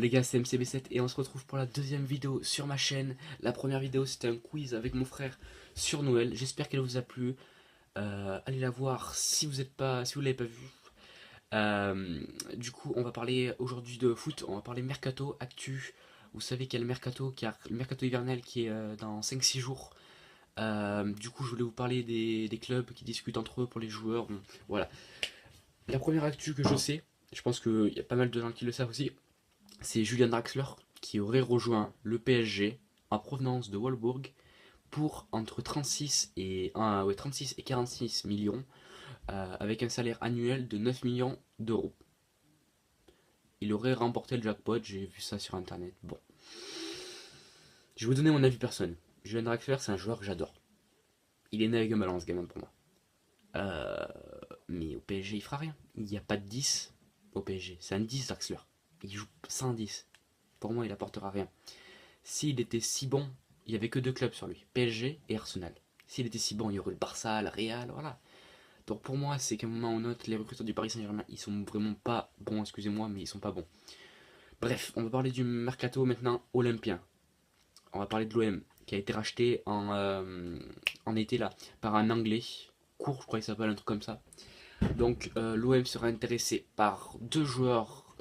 Les gars, c'est MCB7 et on se retrouve pour la deuxième vidéo sur ma chaîne. La première vidéo, c'était un quiz avec mon frère sur Noël. J'espère qu'elle vous a plu. Allez la voir si vous l'avez pas vue. Du coup, on va parler aujourd'hui de foot. On va parler mercato, actu. Vous savez qu'il y a le mercato, le mercato hivernal qui est dans 5-6 jours. Du coup, je voulais vous parler des clubs qui discutent entre eux pour les joueurs. Bon, voilà. La première actu que je sais, je pense qu'il y a pas mal de gens qui le savent aussi, c'est Julian Draxler qui aurait rejoint le PSG en provenance de Wolfsburg pour entre 36 et 46 millions avec un salaire annuel de 9 millions d'euros. Il aurait remporté le jackpot, j'ai vu ça sur internet. Bon, je vais vous donner mon avis personnel. Julian Draxler, c'est un joueur que j'adore. Il est né avec un ballon, ce gamin pour moi. Euh, mais au PSG, il fera rien. Il n'y a pas de 10 au PSG. C'est un 10 Draxler. Il joue sans 10. Pour moi, il apportera rien. S'il était si bon, il n'y avait que deux clubs sur lui, PSG et Arsenal. S'il était si bon, il y aurait le Barça, le Real, voilà. Donc pour moi, c'est qu'à un moment ou un autre, les recruteurs du Paris Saint-Germain, ils sont vraiment pas bons, excusez-moi, mais ils sont pas bons. Bref, on va parler du mercato maintenant olympien. On va parler de l'OM, qui a été racheté en été là, par un Anglais, Court, je crois qu'il s'appelle, un truc comme ça. Donc l'OM sera intéressé par deux joueurs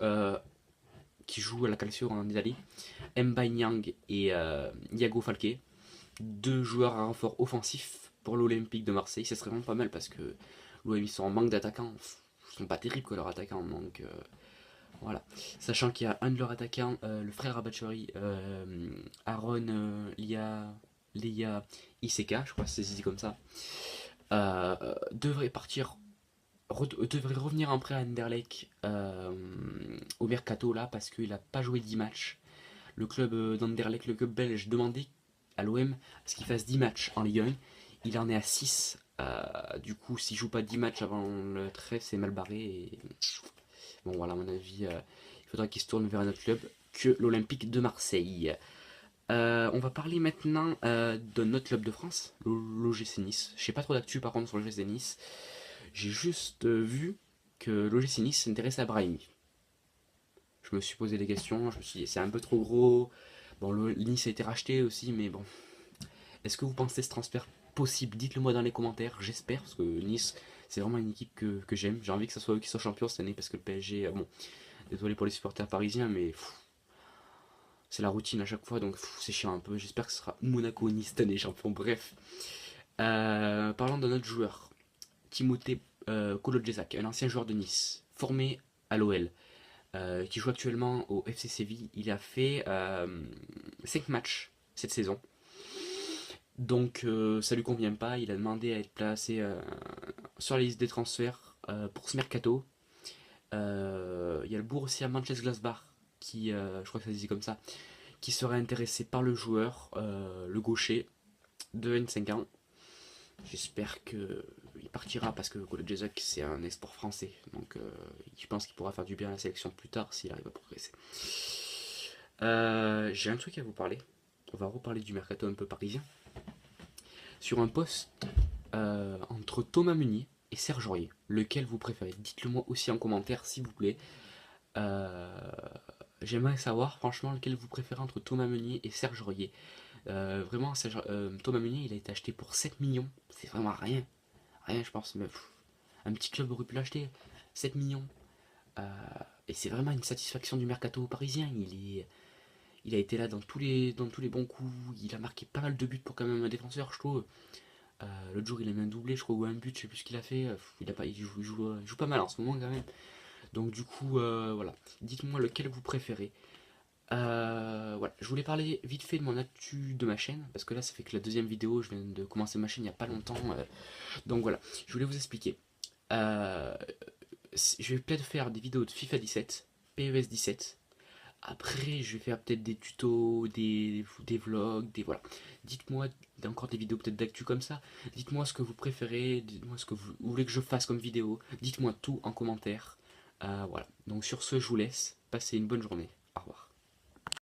qui jouent à la Calcio en Italie, Nyang et Iago Falque, deux joueurs à renfort offensif pour l'Olympique de Marseille. Ça serait vraiment pas mal parce que l'OM ils sont en manque d'attaquants. Ils sont pas terribles que leurs attaquants, donc voilà. Sachant qu'il y a un de leurs attaquants, le frère Abachori, Aaron Leia Iseka, je crois que c'est dit comme ça, devrait partir. Devrait revenir en prêt à Anderlecht au mercato là parce qu'il n'a pas joué 10 matchs. Le club d'Anderlecht, le club belge, demandait à l'OM à ce qu'il fasse 10 matchs en Ligue 1. Il en est à 6. Du coup, s'il joue pas 10 matchs avant le trêve, c'est mal barré. Et... Bon, voilà, à mon avis, il faudra qu'il se tourne vers un autre club que l'Olympique de Marseille. On va parler maintenant d'un autre club de France, l'OGC Nice. Je sais pas trop d'actu par contre sur l'OGC Nice. J'ai juste vu que l'OGC Nice s'intéresse à Brahimi. Je me suis posé des questions, je me suis dit c'est un peu trop gros. Bon, le Nice a été racheté aussi, mais bon. Est-ce que vous pensez ce transfert possible? Dites-le moi dans les commentaires, j'espère, parce que Nice, c'est vraiment une équipe que j'aime. J'ai envie que ce soit eux qui soient champions cette année, parce que le PSG, bon, désolé pour les supporters parisiens, mais c'est la routine à chaque fois, donc c'est chiant un peu. J'espère que ce sera Monaco ou Nice cette année champion, bref. Parlant d'un autre joueur, Timothée Kolodjezak, un ancien joueur de Nice, formé à l'OL. Qui joue actuellement au FC Séville. Il a fait 5 matchs cette saison. Donc ça lui convient pas. Il a demandé à être placé sur la liste des transferts pour ce mercato. Il y a le Borussia Mönchengladbach qui, je crois que ça se dit comme ça, qui serait intéressé par le joueur, le gaucher de 25 ans. J'espère qu'il partira parce que Kolo Jezak c'est un espoir français. Donc je pense qu'il pourra faire du bien à la sélection plus tard s'il arrive à progresser. J'ai un truc à vous parler. On va reparler du mercato un peu parisien. Sur un poste entre Thomas Meunier et Serge Aurier, lequel vous préférez? Dites-le moi aussi en commentaire s'il vous plaît. Euh, J'aimerais savoir franchement lequel vous préférez entre Thomas Meunier et Serge Aurier. Vraiment, Thomas Meunier, il a été acheté pour 7 millions. C'est vraiment rien. Rien, je pense. Mais, un petit club aurait pu l'acheter. 7 millions. Euh, et c'est vraiment une satisfaction du mercato parisien. Il a été là dans tous les bons coups. Il a marqué pas mal de buts pour quand même un défenseur, je trouve. L'autre jour, il a mis un doublé, je crois, ou un but, je sais plus ce qu'il a fait. Il joue pas mal en ce moment quand même. Donc, du coup, voilà. Dites-moi lequel vous préférez. Voilà, je voulais parler vite fait de mon actu de ma chaîne, parce que là ça fait que la deuxième vidéo, je viens de commencer ma chaîne il n'y a pas longtemps, donc voilà, je voulais vous expliquer. Euh, je vais peut-être faire des vidéos de FIFA 17, PES 17, après je vais faire peut-être des tutos, des vlogs, voilà. Dites-moi encore des vidéos peut-être d'actu comme ça, dites-moi ce que vous préférez, dites-moi ce que vous voulez que je fasse comme vidéo, dites-moi tout en commentaire. Voilà, donc sur ce je vous laisse, passez une bonne journée, au revoir.